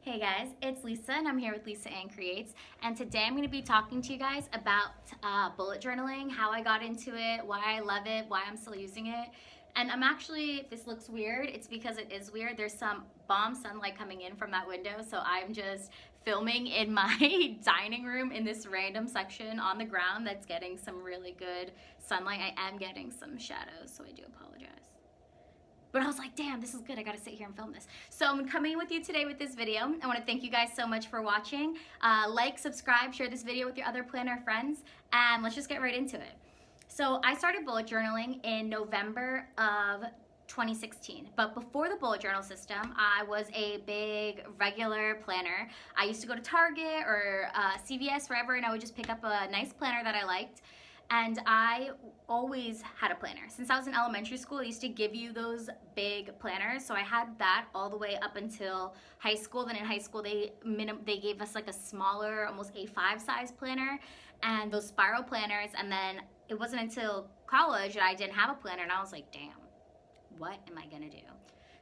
Hey guys, it's Lisa and I'm here with Lisa Ann Creates, and today I'm going to be talking to you guys about bullet journaling, how I got into it, why I love it, why I'm still using it. And I'm actually, if this looks weird, it's because it is weird. There's some bomb sunlight coming in from that window, so I'm just filming in my dining room in this random section on the ground that's getting some really good sunlight. I am getting some shadows, so I do apologize. But I was like, damn, this is good. I gotta sit here and film this. So I'm coming with you today with this video. I wanna thank you guys so much for watching. Like, subscribe, share this video with your other planner friends, and let's just get right into it. So I started bullet journaling in November of 2016. But before the bullet journal system, I was a big regular planner. I used to go to Target or CVS, wherever, and I would just pick up a nice planner that I liked. And I always had a planner. Since I was in elementary school, I used to give you those big planners. So I had that all the way up until high school. Then in high school, they gave us like a smaller, almost A5 size planner and those spiral planners. And then it wasn't until college that I didn't have a planner, and I was like, damn, what am I gonna do?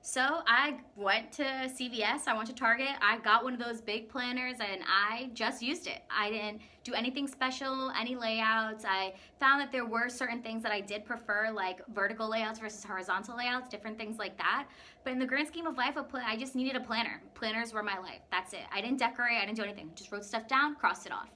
So I went to CVS, I went to Target, I got one of those big planners and I just used it. I didn't do anything special, any layouts. I found that there were certain things that I did prefer, like vertical layouts versus horizontal layouts, different things like that. But in the grand scheme of life, I just needed a planner. Planners were my life, that's it. I didn't decorate, I didn't do anything. Just wrote stuff down, crossed it off.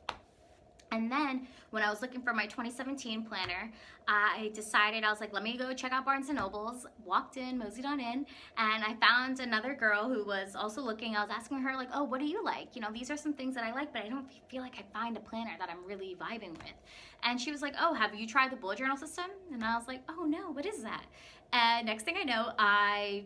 And then when I was looking for my 2017 planner, I decided, I was like, let me go check out Barnes & Noble's. Walked in, moseyed on in, and I found another girl who was also looking. I was asking her like, oh, what do you like? You know, these are some things that I like, but I don't feel like I find a planner that I'm really vibing with. And she was like, oh, have you tried the bullet journal system? And I was like, oh no, what is that? And next thing I know, I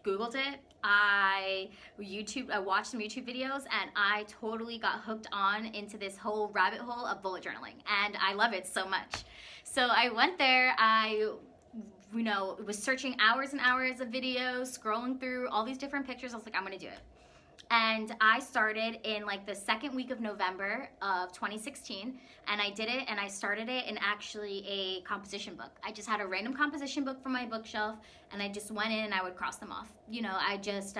Googled it. I watched some YouTube videos, and I totally got hooked on into this whole rabbit hole of bullet journaling, and I love it so much. So I went there, I was searching hours and hours of videos, scrolling through all these different pictures. I was like, I'm gonna do it. And I started in like the second week of November of 2016, and I did it, and I started it in actually a composition book. I just had a random composition book from my bookshelf, and I just went in and I would cross them off. You know, I just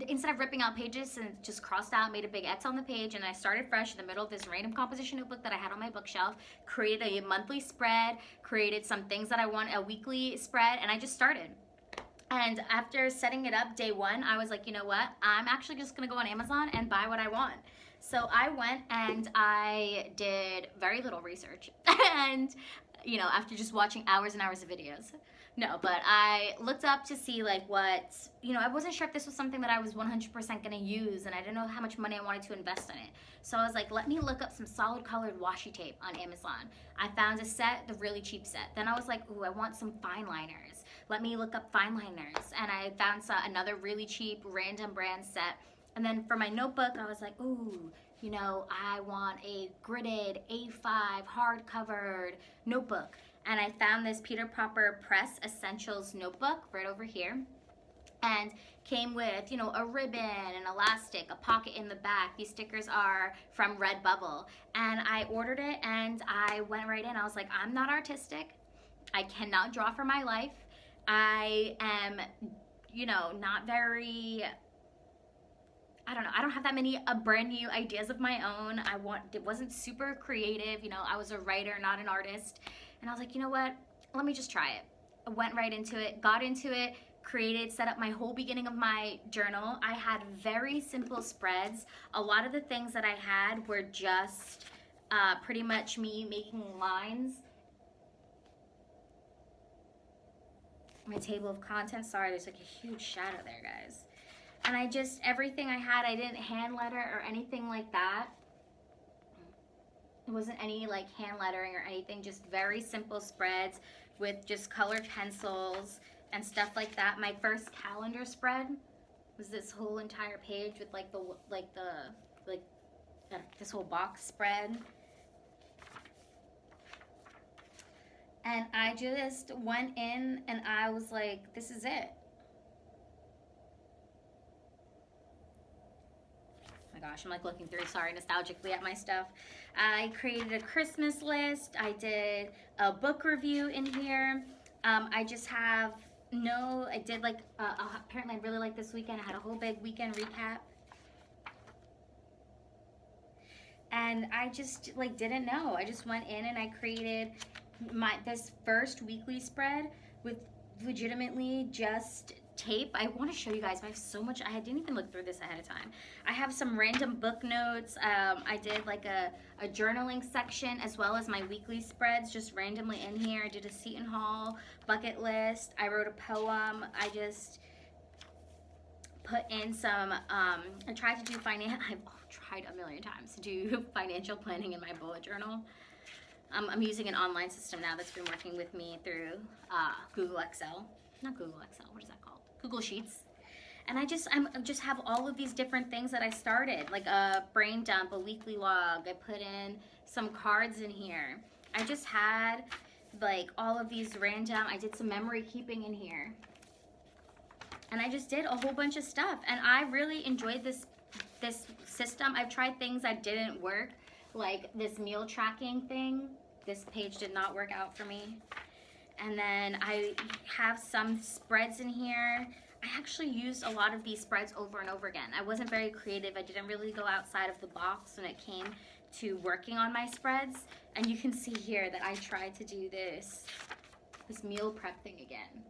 instead of ripping out pages, and just crossed out, made a big X on the page, and I started fresh in the middle of this random composition notebook that I had on my bookshelf, created a monthly spread, created some things that I want, a weekly spread, and I just started. And after setting it up day one, I was like, you know what? I'm actually just gonna go on Amazon and buy what I want. So I went and I did very little research. And, you know, after just watching hours and hours of videos. No, but I looked up to see like what, I wasn't sure if this was something that I was 100% gonna use, and I didn't know how much money I wanted to invest in it. So I was like, let me look up some solid colored washi tape on Amazon. I found a set, the really cheap set. Then I was like, ooh, I want some fine liners. Let me look up fine liners. And I found another really cheap random brand set. And then for my notebook, I was like, ooh, I want a gridded A5 hard-covered notebook. And I found this Peter Popper Press Essentials notebook right over here. And came with, a ribbon, an elastic, a pocket in the back. These stickers are from Redbubble. And I ordered it, and I went right in. I was like, I'm not artistic. I cannot draw for my life. I am, not very, I don't know, I don't have that many brand new ideas of my own. It wasn't super creative. I was a writer, not an artist. And I was like, you know what? Let me just try it. I went right into it, got into it, created, set up my whole beginning of my journal. I had very simple spreads. A lot of the things that I had were just pretty much me making lines. My table of contents, sorry, there's like a huge shadow there, guys. And everything I had, I didn't hand letter or anything like that. It wasn't any like hand lettering or anything, just very simple spreads with just colored pencils and stuff like that. My first calendar spread was this whole entire page with this whole box spread. And I just went in and I was like, this is it. Oh my gosh, I'm like looking through, sorry, nostalgically at my stuff. I created a Christmas list. I did a book review in here. I just have know, I did like, apparently I really liked this weekend. I had a whole big weekend recap. And I just like didn't know. I just went in and I created this first weekly spread with legitimately just tape. I want to show you guys, but I have so much. I didn't even look through this ahead of time. I have some random book notes. I did like a journaling section as well as my weekly spreads just randomly in here. I did a Seton Hall bucket list. I wrote a poem. I just put in some, I tried to do I've tried a million times to do financial planning in my bullet journal. I'm using an online system now that's been working with me through Google Excel. Not Google Excel, what is that called? Google Sheets. And I just have all of these different things that I started, like a brain dump, a weekly log. I put in some cards in here. I just had like all of these random, I did some memory keeping in here. And I just did a whole bunch of stuff. And I really enjoyed this system. I've tried things that didn't work, like this meal tracking thing. This page did not work out for me. And then I have some spreads in here. I actually used a lot of these spreads over and over again. I wasn't very creative. I didn't really go outside of the box when it came to working on my spreads. And you can see here that I tried to do this meal prep thing again.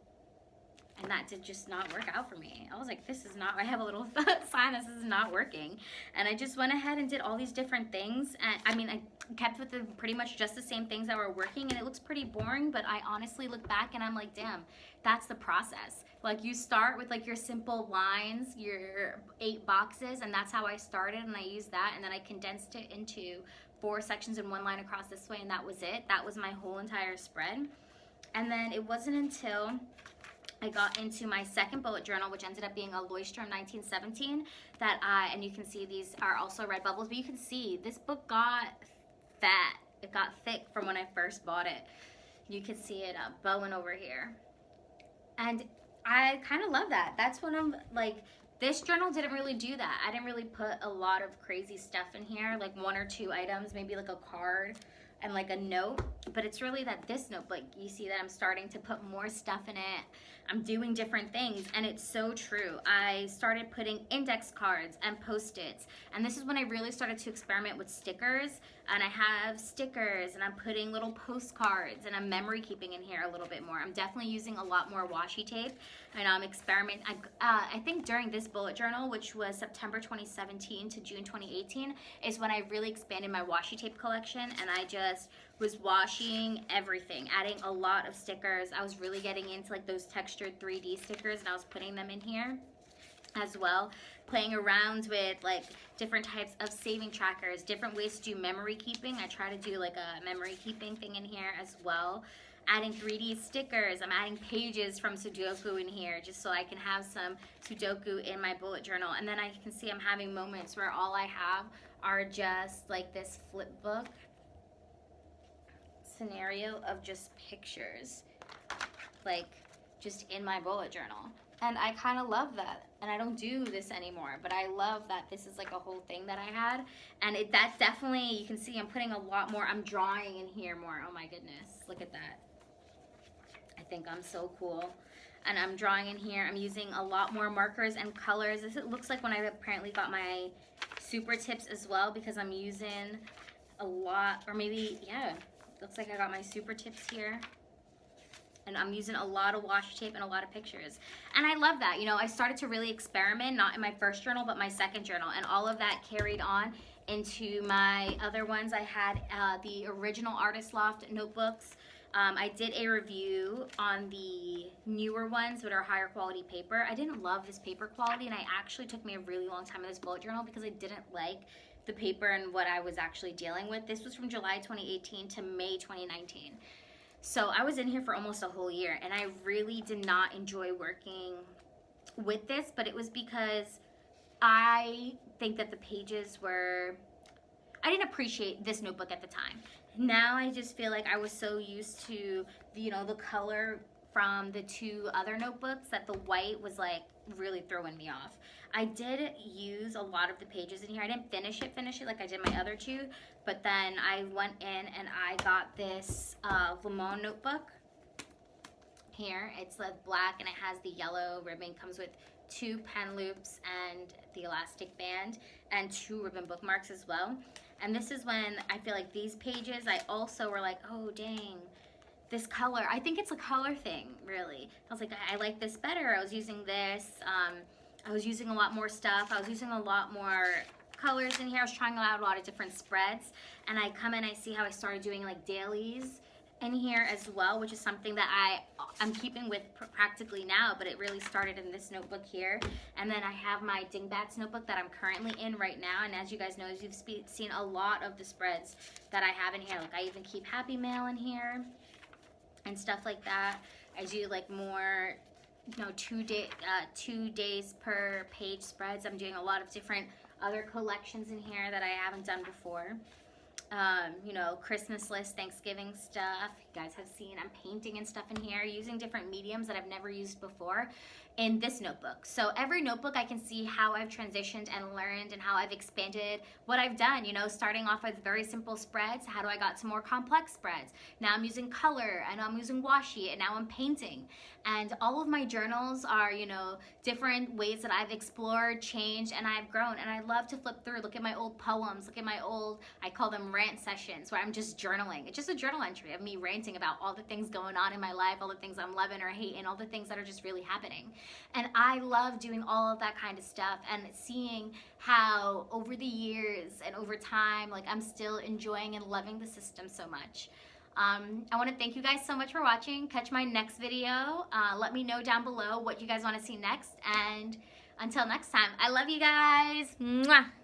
And that did just not work out for me. I was like, this is not, I have a little sign that this is not working. And I just went ahead and did all these different things. And I mean, I kept with pretty much just the same things that were working, and it looks pretty boring, but I honestly look back and I'm like, damn, that's the process. Like, you start with like your simple lines, your 8 boxes, and that's how I started, and I used that, and then I condensed it into 4 sections and 1 line across this way, and that was it. That was my whole entire spread. And then it wasn't until I got into my second bullet journal, which ended up being a Leuchtturm 1917, and you can see these are also red bubbles, but you can see this book got fat. It got thick from when I first bought it. You can see it bowing over here. And I kind of love that. That's one of, like, this journal didn't really do that. I didn't really put a lot of crazy stuff in here, like 1 or 2 items, maybe like a card and like a note, but it's really that this notebook, you see that I'm starting to put more stuff in it. I'm doing different things, and it's so true. I started putting index cards and Post-its, and this is when I really started to experiment with stickers, and I have stickers, and I'm putting little postcards, and I'm memory keeping in here a little bit more. I'm definitely using a lot more washi tape, and I'm experimenting. I think during this bullet journal, which was September 2017 to June 2018, is when I really expanded my washi tape collection, and I just was washing everything, adding a lot of stickers. I was really getting into like those textured 3D stickers, and I was putting them in here as well, playing around with like different types of saving trackers, different ways to do memory keeping. I try to do like a memory keeping thing in here as well, adding 3D stickers. I'm adding pages from Sudoku in here just so I can have some Sudoku in my bullet journal. And then I can see I'm having moments where all I have are just like this flip book scenario of just pictures, like just in my bullet journal. And I kind of love that. And I don't do this anymore, but I love that this is like a whole thing that I had. And that definitely, you can see I'm putting a lot more, I'm drawing in here more. Oh my goodness, look at that. I think I'm so cool. And I'm drawing in here. I'm using a lot more markers and colors. This it looks like when I apparently got my super tips as well, because I'm using a lot, or maybe, yeah, looks like I got my super tips here. And I'm using a lot of washi tape and a lot of pictures. And I love that. You know, I started to really experiment, not in my first journal, but my second journal. And all of that carried on into my other ones. I had the original Artist Loft notebooks. I did a review on the newer ones that are higher quality paper. I didn't love this paper quality, and it actually took me a really long time in this bullet journal because I didn't like the paper and what I was actually dealing with. This was from July 2018 to May 2019. So I was in here for almost a whole year, and I really did not enjoy working with this, but it was because I think that the pages were, I didn't appreciate this notebook at the time. Now I just feel like I was so used to, you know, the color from the 2 other notebooks that the white was like really throwing me off. I did use a lot of the pages in here. I didn't finish it like I did my other 2, but then I went in and I got this Lemon notebook here. It's like black and it has the yellow ribbon. Comes with 2 pen loops and the elastic band and 2 ribbon bookmarks as well. And this is when I feel like these pages, I also were like, oh dang, this color, I think it's a color thing, really. I was like, I like this better. I was using this. I was using a lot more stuff. I was using a lot more colors in here. I was trying out a lot of different spreads. And I come in, I see how I started doing like dailies in here as well, which is something that I'm keeping with practically now, but it really started in this notebook here. And then I have my Dingbats notebook that I'm currently in right now. And as you guys know, as you've seen a lot of the spreads that I have in here, like I even keep Happy Mail in here and stuff like that. I do like more, you know, 2 days per page spreads. I'm doing a lot of different other collections in here that I haven't done before. You know, Christmas list, Thanksgiving stuff. You guys have seen I'm painting and stuff in here, using different mediums that I've never used before in this notebook. So every notebook I can see how I've transitioned and learned and how I've expanded what I've done, you know, starting off with very simple spreads. How do I got to more complex spreads? Now I'm using color and I'm using washi and now I'm painting. And all of my journals are, you know, different ways that I've explored, changed, and I've grown. And I love to flip through, look at my old poems, look at my old, I call them rant sessions, where I'm just journaling. It's just a journal entry of me ranting about all the things going on in my life, all the things I'm loving or hating, all the things that are just really happening. And I love doing all of that kind of stuff and seeing how over the years and over time, like I'm still enjoying and loving the system so much. I want to thank you guys so much for watching. Catch my next video. Let me know down below what you guys want to see next. And until next time, I love you guys. Mwah!